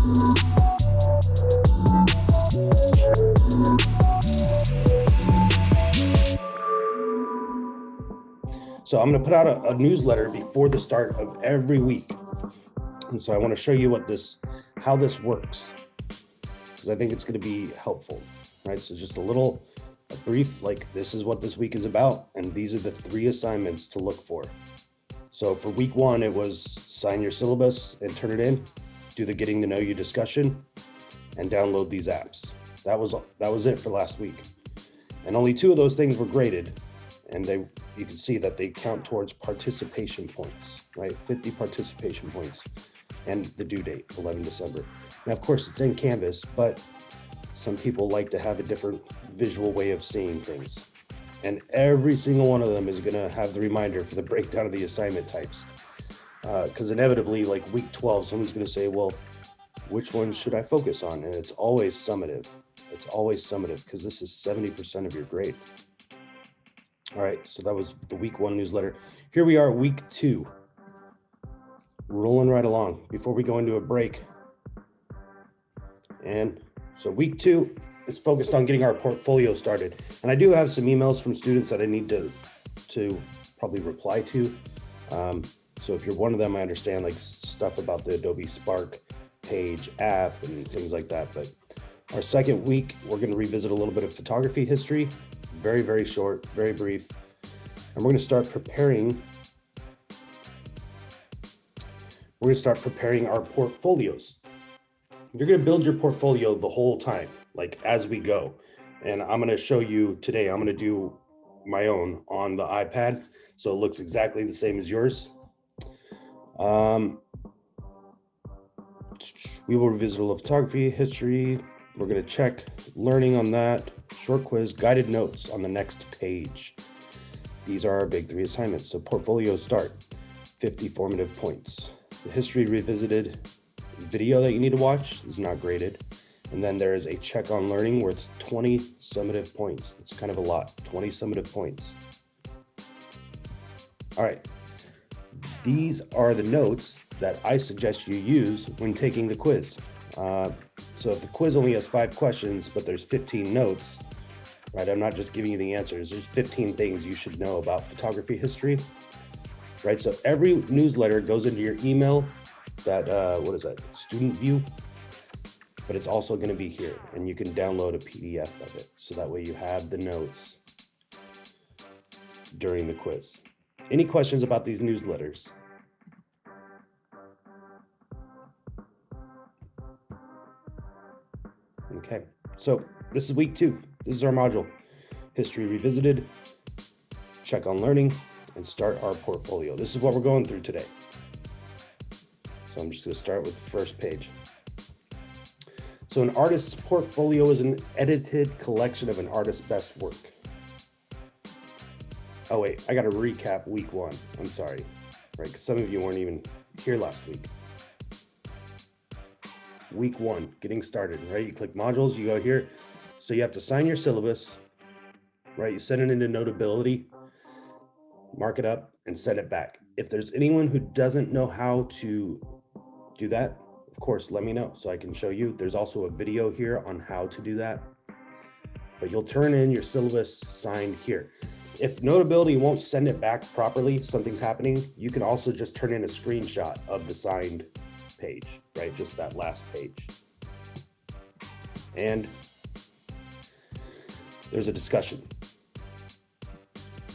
So I'm going to put out a newsletter before the start of every week. And so I want to show you how this works, because I think it's going to be helpful, right? So just a brief, like, this is what this week is about, and these are the 3 assignments to look for. So for week 1, it was sign your syllabus and turn it in, do the getting to know you discussion, and download these apps. That was it for last week. And only 2 of those things were graded, and you can see that they count towards participation points, right? 50 participation points, and the due date, 11 December. Now, of course, it's in Canvas, but some people like to have a different visual way of seeing things. And every single one of them is gonna have the reminder for the breakdown of the assignment types. Because inevitably, like week 12, someone's gonna say, well, which one should I focus on? And it's always summative. It's always summative, because this is 70% of your grade. All right, so that was the week 1 newsletter. Here we are, week 2. Rolling right along before we go into a break. And so week 2 is focused on getting our portfolio started. And I do have some emails from students that I need to probably reply to. So if you're one of them, I understand, like, stuff about the Adobe Spark page app and things like that. But our second week, we're going to revisit a little bit of photography history. Very, very short, very brief. And we're going to start preparing our portfolios. You're going to build your portfolio the whole time, like as we go. And I'm going to show you today, I'm going to do my own on the iPad, so it looks exactly the same as yours. We will revisit a little photography history. We're going to check learning on that. Short quiz, guided notes on the next page. These are our big 3 assignments. So portfolio start, 50 formative points. The history revisited video that you need to watch is not graded. And then there is a check on learning worth 20 summative points. It's kind of a lot, 20 summative points. All right. These are the notes that I suggest you use when taking the quiz. So if the quiz only has 5 questions, but there's 15 notes, right? I'm not just giving you the answers. There's 15 things you should know about photography history, right? So every newsletter goes into your email, that, what is that, student view, but it's also going to be here, and you can download a PDF of it. So that way you have the notes during the quiz. Any questions about these newsletters? Okay, so this is week 2. This is our module, history revisited, check on learning, and start our portfolio. This is what we're going through today. So I'm just going to start with the first page. So an artist's portfolio is an edited collection of an artist's best work. Oh wait, I got to recap week 1. I'm sorry, right? Because some of you weren't even here last week. Week 1, getting started, right? You click modules, you go here. So you have to sign your syllabus, right? You send it into Notability, mark it up, and send it back. If there's anyone who doesn't know how to do that, of course, let me know so I can show you. There's also a video here on how to do that. But you'll turn in your syllabus signed here. If Notability won't send it back properly, something's happening, you can also just turn in a screenshot of the signed page, right? Just that last page. And there's a discussion.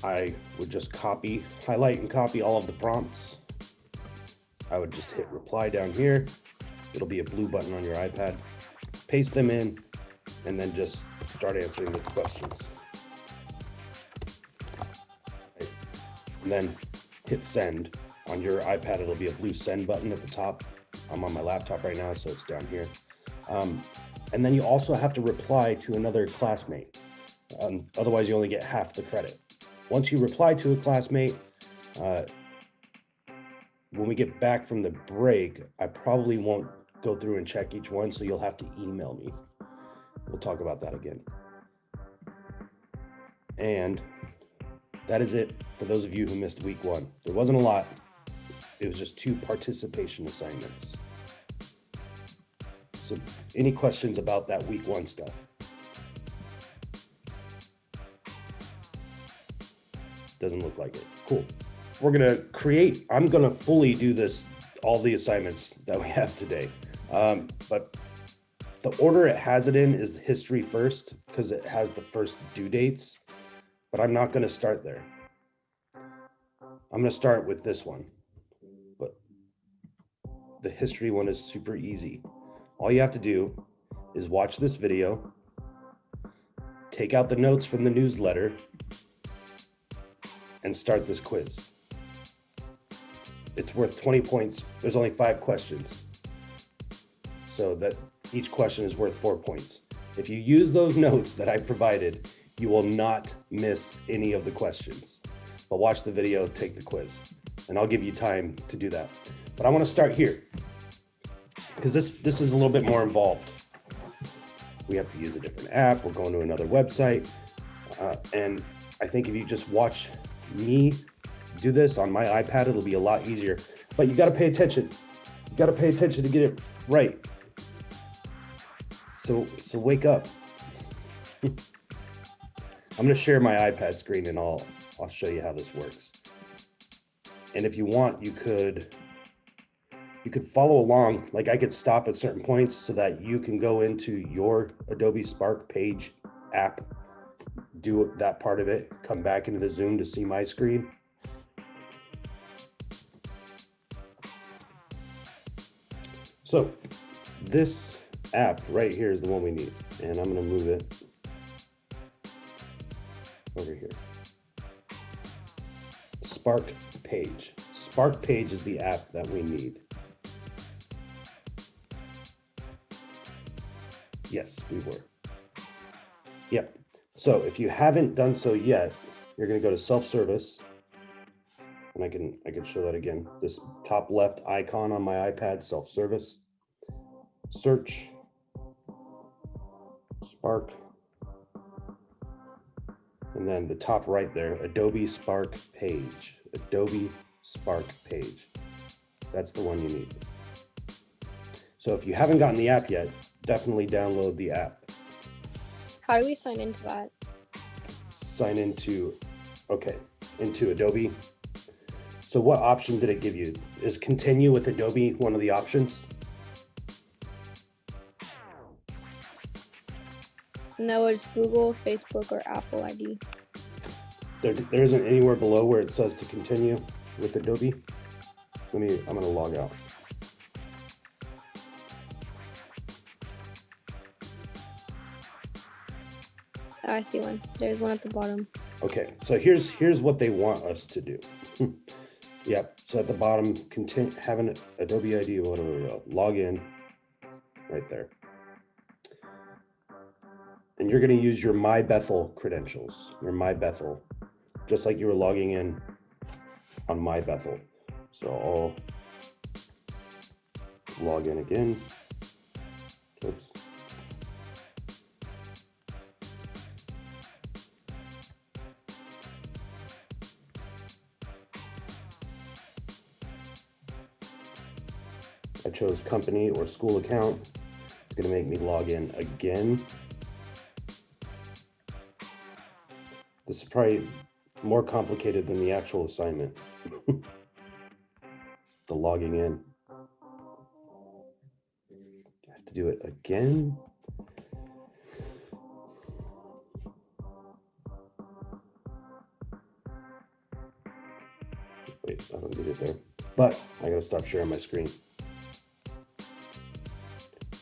I would just highlight and copy all of the prompts. I would just hit reply down here. It'll be a blue button on your iPad. Paste them in, and then just start answering the questions. Right. And then hit send. On your iPad, it'll be a blue send button at the top. I'm on my laptop right now, so it's down here. And then you also have to reply to another classmate. Otherwise, you only get half the credit. Once you reply to a classmate, when we get back from the break, I probably won't go through and check each one, so you'll have to email me. We'll talk about that again. And that is it for those of you who missed week 1. There wasn't a lot. It was just 2 participation assignments. So any questions about that week 1 stuff? Doesn't look like it. Cool. We're gonna create, I'm gonna fully do this, all the assignments that we have today. But the order it has it in is history first, because it has the first due dates, but I'm not gonna start there. I'm gonna start with this one, but the history one is super easy. All you have to do is watch this video, take out the notes from the newsletter, and start this quiz. It's worth 20 points. There's only 5 questions. So that each question is worth 4 points. If you use those notes that I provided, you will not miss any of the questions. But watch the video, take the quiz, and I'll give you time to do that. But I want to start here because this is a little bit more involved. We have to use a different app. We're going to another website. And I think if you just watch me do this on my iPad, it'll be a lot easier, but you got to pay attention. You got to pay attention to get it right. So wake up. I'm going to share my iPad screen and I'll show you how this works. And if you want, you could follow along. Like I could stop at certain points so that you can go into your Adobe Spark page app, do that part of it, come back into the Zoom to see my screen. So this app right here is the one we need, and I'm going to move it over here. Spark Page. Spark Page is the app that we need. Yes, we were. Yep. So if you haven't done so yet, you're going to go to self-service, and I can show that again. This top left icon on my iPad, self-service, search, Spark, and then the top right there, Adobe Spark Page. Adobe Spark Page. That's the one you need. So if you haven't gotten the app yet, definitely download the app. How do we sign into that? Sign into Adobe. So what option did it give you? Is continue with Adobe one of the options? No, it's Google, Facebook, or Apple ID. There isn't anywhere below where it says to continue with Adobe. I'm gonna log out. Oh, I see one. There's one at the bottom. Okay, so here's what they want us to do. Yep, so at the bottom, have an Adobe ID or whatever, log in right there. And you're gonna use your My Bethel credentials, your My Bethel, just like you were logging in on My Bethel. So I'll log in again. Oops. I chose company or school account. It's going to make me log in again. This is probably more complicated than the actual assignment. The logging in. I have to do it again. Wait, I don't need it there. But I got to stop sharing my screen.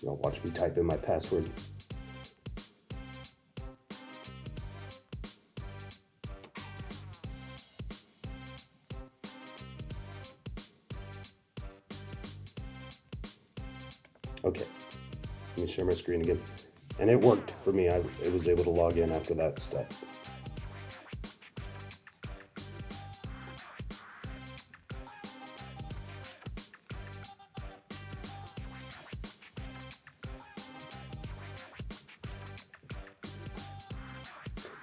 You'll watch me type in my password. Okay, let me share my screen again. And it worked for me. I was able to log in after that step.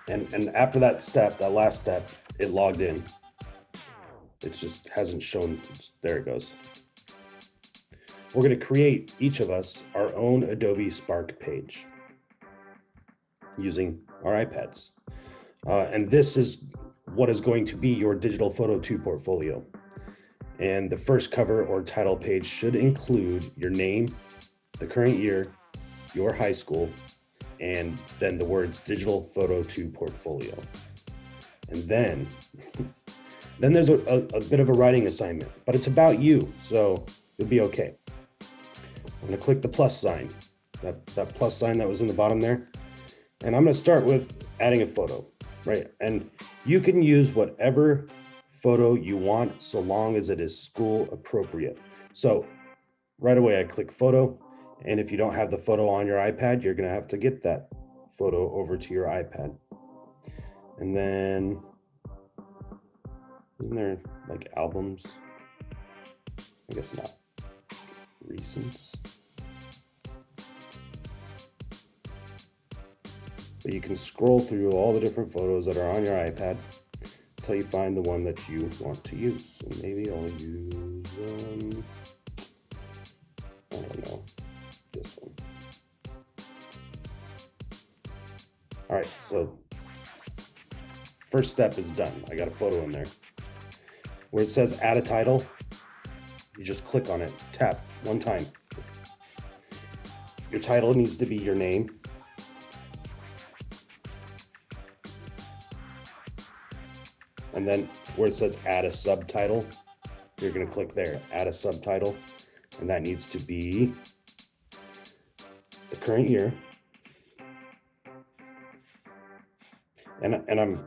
And after that step, that last step, it logged in. It just hasn't shown. There it goes. we're going to create, each of us, our own Adobe Spark page using our iPads. And this is what is going to be your digital photo 2 portfolio. And the first cover or title page should include your name, the current year, your high school, and then the words digital photo 2 portfolio. And then there's a bit of a writing assignment, but it's about you, so you'll be okay. I'm gonna click the plus sign, that plus sign that was in the bottom there. And I'm gonna start with adding a photo, right? And you can use whatever photo you want so long as it is school appropriate. So right away I click photo, and if you don't have the photo on your iPad, you're gonna have to get that photo over to your iPad. And then, isn't there like albums? I guess not. Recents. But you can scroll through all the different photos that are on your iPad until you find the one that you want to use. And maybe I'll use, I don't know, this one. All right, so first step is done. I got a photo in there. Where it says add a title, you just click on it, tap one time. Your title needs to be your name. And then where it says add a subtitle, you're gonna click there, add a subtitle. And that needs to be the current year. And I'm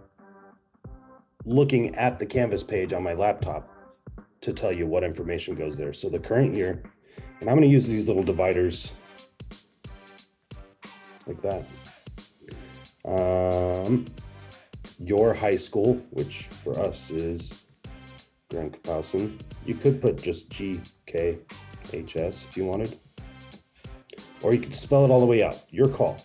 looking at the Canvas page on my laptop to tell you what information goes there. So the current year, and I'm gonna use these little dividers like that. Your high school, which for us is Grand Kapowson. You could put just GKHS if you wanted, or you could spell it all the way out, your call.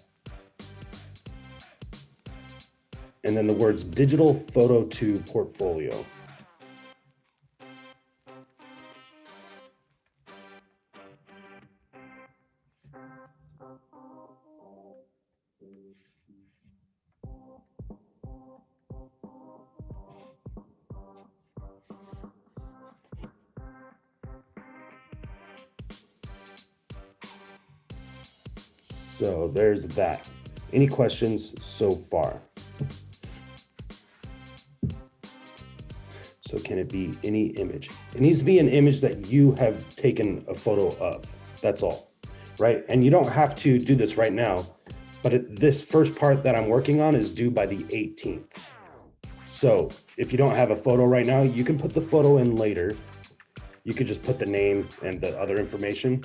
And then the words digital photo 2 portfolio. So there's that. Any questions so far? So can it be any image? It needs to be an image that you have taken a photo of. That's all, right? And you don't have to do this right now, but this first part that I'm working on is due by the 18th. So if you don't have a photo right now, you can put the photo in later. You could just put the name and the other information.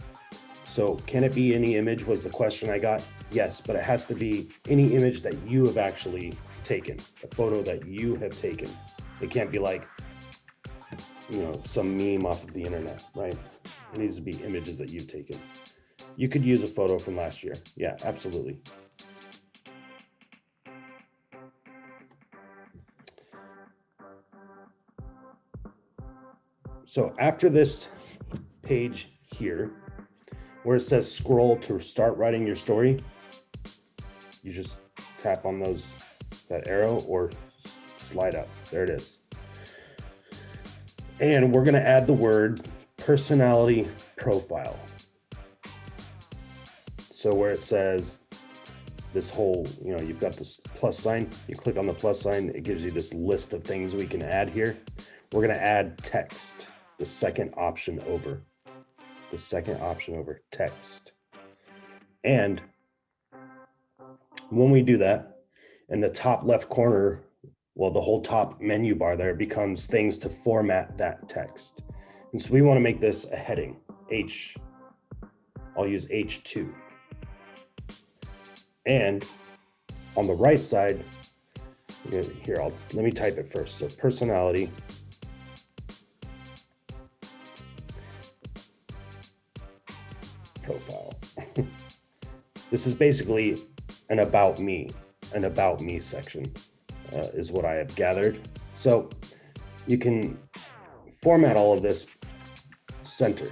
So can it be any image was the question I got? Yes, but it has to be any image that you have actually taken, a photo that you have taken. It can't be like, you know, some meme off of the internet, right? It needs to be images that you've taken. You could use a photo from last year. Yeah, absolutely. So after this page here, where it says scroll to start writing your story, you just tap on that arrow or slide up. There it is. And we're gonna add the word personality profile. So where it says this whole, you know, you've got this plus sign, you click on the plus sign, it gives you this list of things we can add here. We're gonna add text, the second option over. The second option over, text. And when we do that, in the top left corner, well, the whole top menu bar there becomes things to format that text. And so we want to make this a heading, H. I'll use H2. And on the right side, here, let me type it first. So personality. Profile. This is basically an about me section is what I have gathered. So you can format all of this center.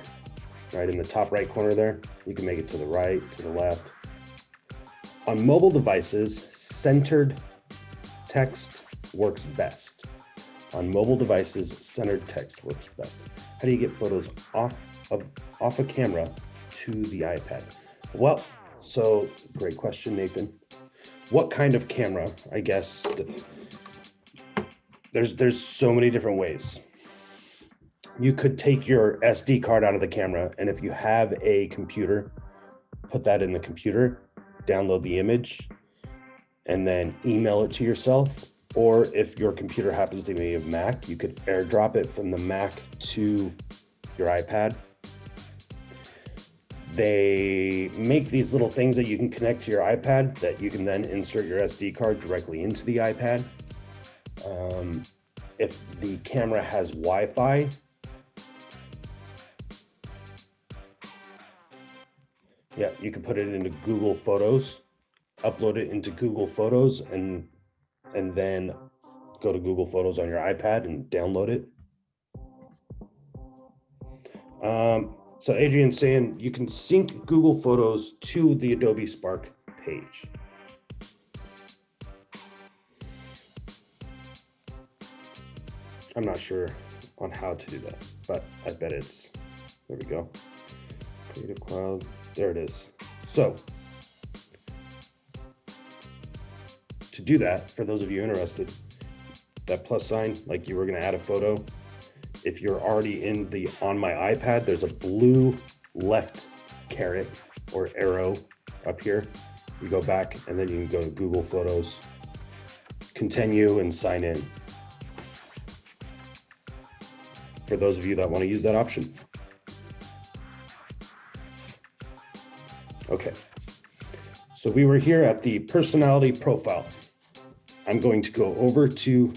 right in the top right corner there. You can make it to the right, to the left. On mobile devices, centered text works best. On mobile devices, centered text works best. How do you get photos off a camera to the iPad? Well, so great question, Nathan. What kind of camera? I guess there's so many different ways. You could take your SD card out of the camera, and if you have a computer, put that in the computer, download the image, and then email it to yourself. Or if your computer happens to be a Mac, you could airdrop it from the Mac to your iPad. They make these little things that you can connect to your iPad that you can then insert your SD card directly into the iPad. If the camera has Wi-Fi, yeah, you can put it into Google Photos, upload it into Google Photos, and then go to Google Photos on your iPad and download it. So Adrian's saying you can sync Google Photos to the Adobe Spark page. I'm not sure on how to do that, but I bet it's, there we go. Creative Cloud, there it is. So to do that, for those of you interested, that plus sign, like you were gonna add a photo, if you're already in the on my iPad, there's a blue left caret or arrow up here. You go back and then you can go to Google Photos, continue, and sign in. For those of you that want to use that option. Okay, so we were here at the personality profile. I'm going to go over to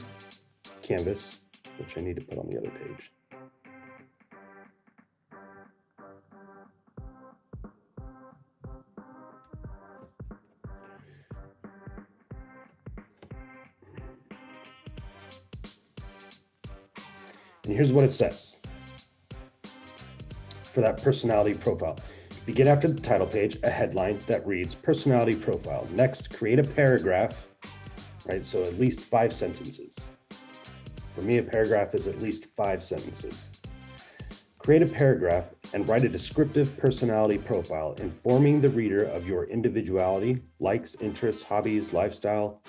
Canvas, which I need to put on the other page. And here's what it says for that personality profile. Begin after the title page, a headline that reads personality profile. Next, create a paragraph, right? So at least 5 sentences. For me, a paragraph is at least 5 sentences. Create a paragraph and write a descriptive personality profile, informing the reader of your individuality, likes, interests, hobbies, lifestyle.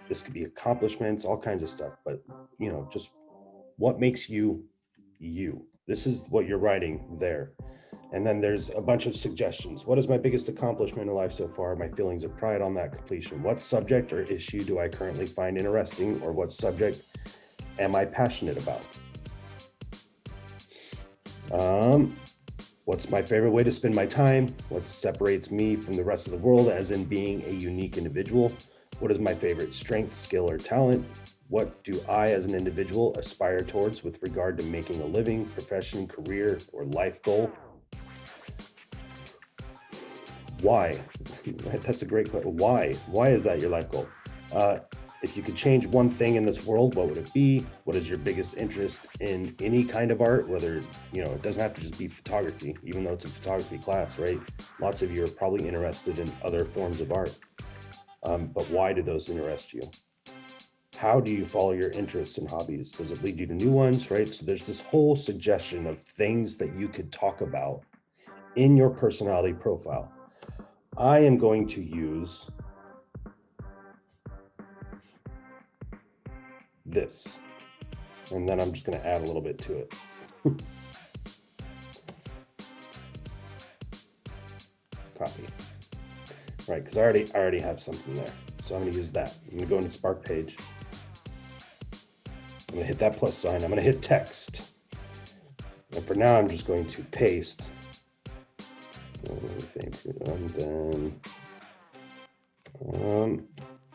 This could be accomplishments, all kinds of stuff, but just what makes you, you. This is what you're writing there. And then there's a bunch of suggestions. What is my biggest accomplishment in life so far? My feelings of pride on that completion. What subject or issue do I currently find interesting, or what subject am I passionate about? What's my favorite way to spend my time? What separates me from the rest of the world, as in being a unique individual? What is my favorite strength, skill, or talent? What do I, as an individual, aspire towards with regard to making a living, profession, career, or life goal? Why? That's a great question. Why? Why is that your life goal? If you could change one thing in this world, what would it be? What is your biggest interest in any kind of art? Whether, it doesn't have to just be photography, even though it's a photography class, right? Lots of you are probably interested in other forms of art. But why do those interest you? How do you follow your interests and hobbies? Does it lead you to new ones, right? So there's this whole suggestion of things that you could talk about in your personality profile. I am going to use this, and then I'm just going to add a little bit to it. Copy. Right, because I already have something there. So I'm going to use that. I'm going to go into Spark page. I'm going to hit that plus sign. I'm going to hit text. And for now, I'm just going to paste.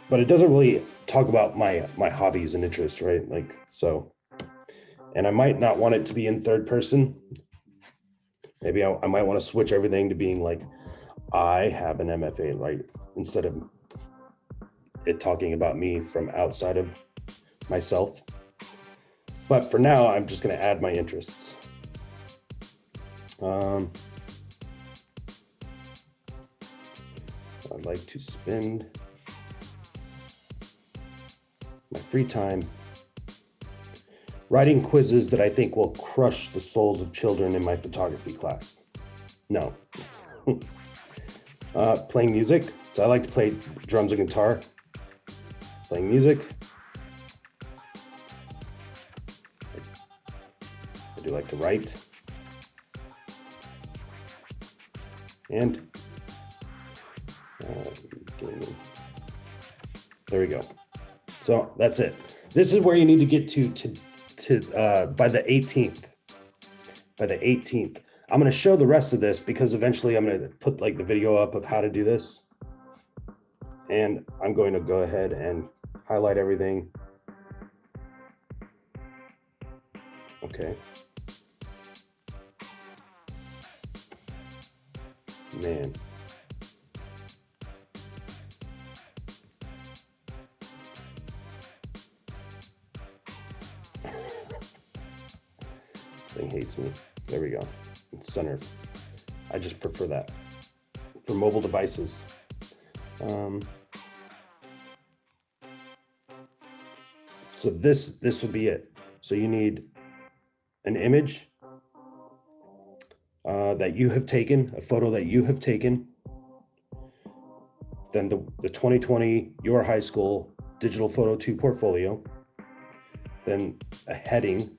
But it doesn't really talk about my hobbies and interests, right? And I might not want it to be in third person. Maybe I might want to switch everything to being like, I have an MFA, right? Instead of it talking about me from outside of myself. But for now, I'm just going to add my interests. I'd like to spend my free time writing quizzes that I think will crush the souls of children in my photography class. No. Playing music. So I like to play drums and guitar. Playing music. I do like to write. And gaming. There we go. So that's it. This is where you need to get to by the 18th. By the 18th. I'm going to show the rest of this because eventually I'm going to put like the video up of how to do this. And I'm going to go ahead and highlight everything. Okay. Man. This thing hates me. There we go. It's center. I just prefer that for mobile devices. So this will be it. So you need an image that you have taken, a photo that you have taken, then the 2020 Your High School Digital Photo 2 portfolio, then a heading,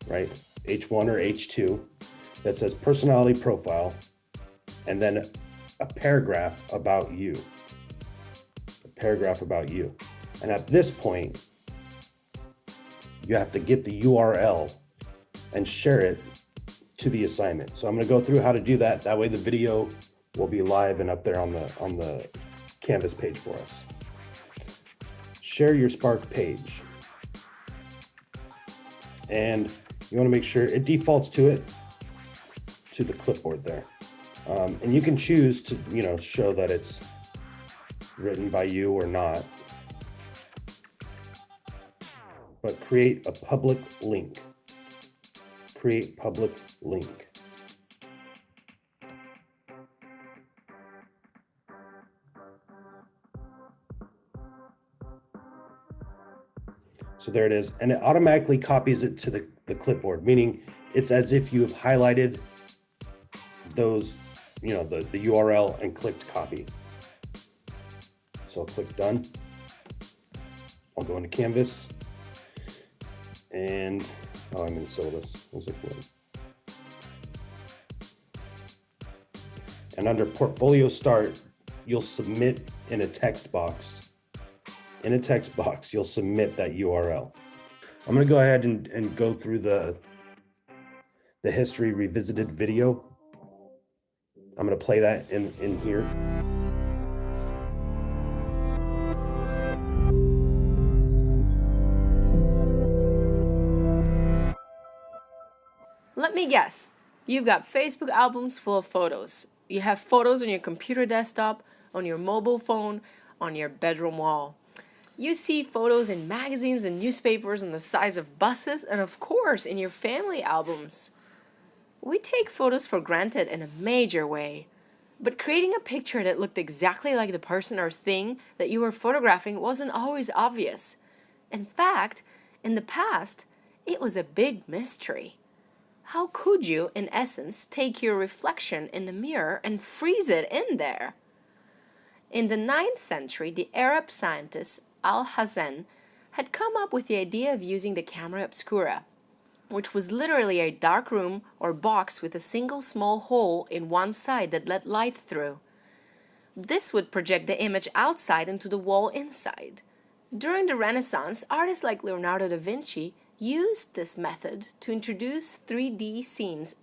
right? H1 or H2 that says personality profile, and then a paragraph about you. A paragraph about you. And at this point, you have to get the URL and share it to the assignment. So I'm going to go through how to do that. That way the video will be live and up there on the Canvas page for us. Share your Spark page. And you want to make sure it defaults to the clipboard there. And you can choose to, show that it's written by you or not. But create a public link. Create public link. So there it is. And it automatically copies it to the clipboard, meaning it's as if you've highlighted those, the URL and clicked copy. So I'll click done. I'll go into Canvas. And I'm in syllabus. And under portfolio start, you'll submit in a text box. In a text box, you'll submit that URL. I'm going to go ahead and go through the history revisited video. I'm going to play that in here. Let me guess, you've got Facebook albums full of photos. You have photos on your computer desktop, on your mobile phone, on your bedroom wall. You see photos in magazines and newspapers on the size of buses, and of course in your family albums. We take photos for granted in a major way, but creating a picture that looked exactly like the person or thing that you were photographing wasn't always obvious. In fact, in the past, it was a big mystery. How could you, in essence, take your reflection in the mirror and freeze it in there? In the 9th century, the Arab scientist Al-Hazen had come up with the idea of using the camera obscura, which was literally a dark room or box with a single small hole in one side that let light through. This would project the image outside into the wall inside. During the Renaissance, artists like Leonardo da Vinci used this method to introduce 3D scenes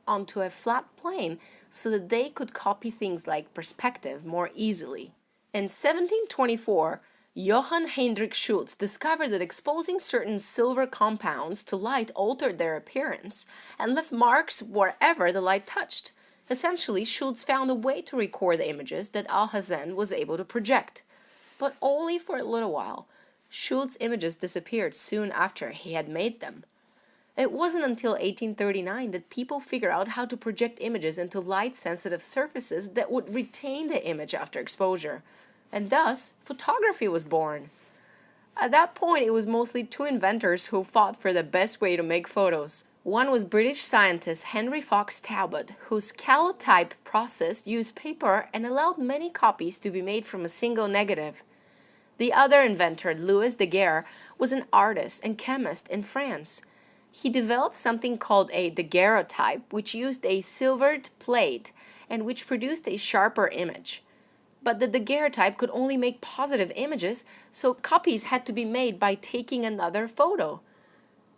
onto a flat plane so that they could copy things like perspective more easily. In 1724, Johann Heinrich Schultz discovered that exposing certain silver compounds to light altered their appearance and left marks wherever the light touched. Essentially, Schultz found a way to record the images that Al-Hazen was able to project, but only for a little while. Schultz's images disappeared soon after he had made them. It wasn't until 1839 that people figured out how to project images into light-sensitive surfaces that would retain the image after exposure, and thus photography was born. At that point, it was mostly two inventors who fought for the best way to make photos. One was British scientist Henry Fox Talbot, whose calotype process used paper and allowed many copies to be made from a single negative. The other inventor, Louis Daguerre, was an artist and chemist in France. He developed something called a daguerreotype, which used a silvered plate and which produced a sharper image. But the daguerreotype could only make positive images, so copies had to be made by taking another photo.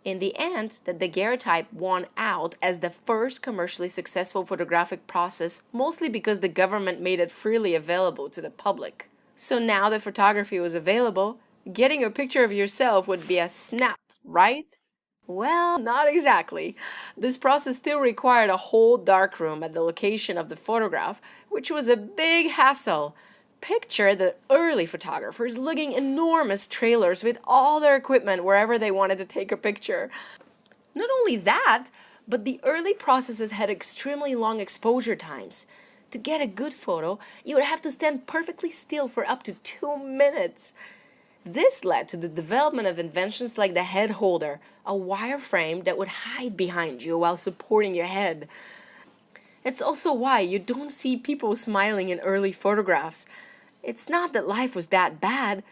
In the end, the daguerreotype won out as the first commercially successful photographic process, mostly because the government made it freely available to the public. So now that photography was available, getting a picture of yourself would be a snap, right? Well, not exactly. This process still required a whole darkroom at the location of the photograph, which was a big hassle. Picture the early photographers lugging enormous trailers with all their equipment wherever they wanted to take a picture. Not only that, but the early processes had extremely long exposure times. To get a good photo, you would have to stand perfectly still for up to 2 minutes. This led to the development of inventions like the head holder, a wire frame that would hide behind you while supporting your head. It's also why you don't see people smiling in early photographs. It's not that life was that bad.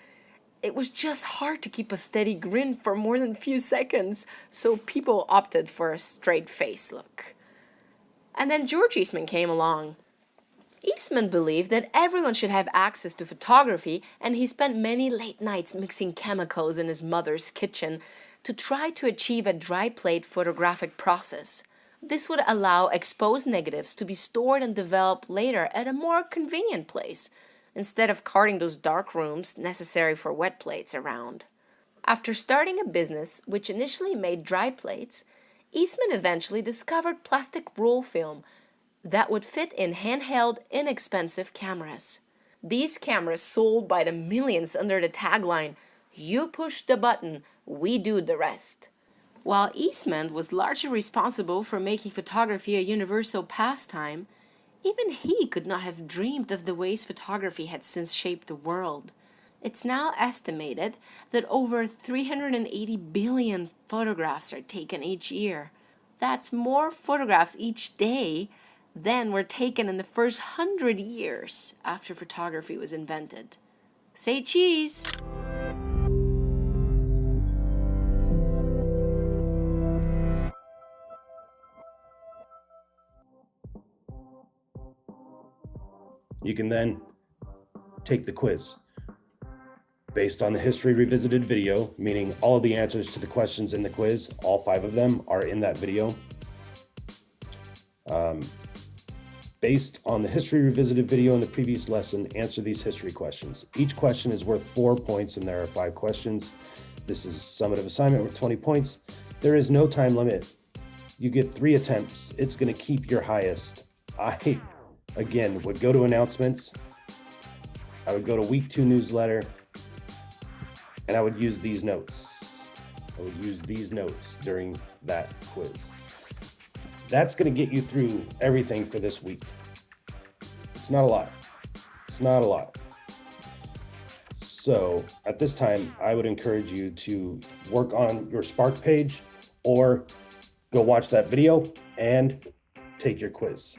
It was just hard to keep a steady grin for more than a few seconds, so people opted for a straight face look. And then George Eastman came along. Eastman believed that everyone should have access to photography, and he spent many late nights mixing chemicals in his mother's kitchen to try to achieve a dry plate photographic process. This would allow exposed negatives to be stored and developed later at a more convenient place, instead of carting those dark rooms necessary for wet plates around. After starting a business which initially made dry plates, Eastman eventually discovered plastic roll film that would fit in handheld, inexpensive cameras. These cameras sold by the millions under the tagline, "You push the button, we do the rest." While Eastman was largely responsible for making photography a universal pastime, even he could not have dreamed of the ways photography had since shaped the world. It's now estimated that over 380 billion photographs are taken each year. That's more photographs each day than were taken in the first 100 years after photography was invented. Say cheese! You can then take the quiz. Based on the History Revisited video, meaning all of the answers to the questions in the quiz, all 5 of them are in that video. Based on the History Revisited video in the previous lesson, answer these history questions. Each question is worth 4 points, and there are 5 questions. This is a summative assignment with 20 points. There is no time limit. You get 3 attempts. It's going to keep your highest. I, again, would go to announcements. I would go to week 2 newsletter, and I would use these notes. I would use these notes during that quiz. That's going to get you through everything for this week. It's not a lot. It's not a lot. So at this time, I would encourage you to work on your Spark page or go watch that video and take your quiz.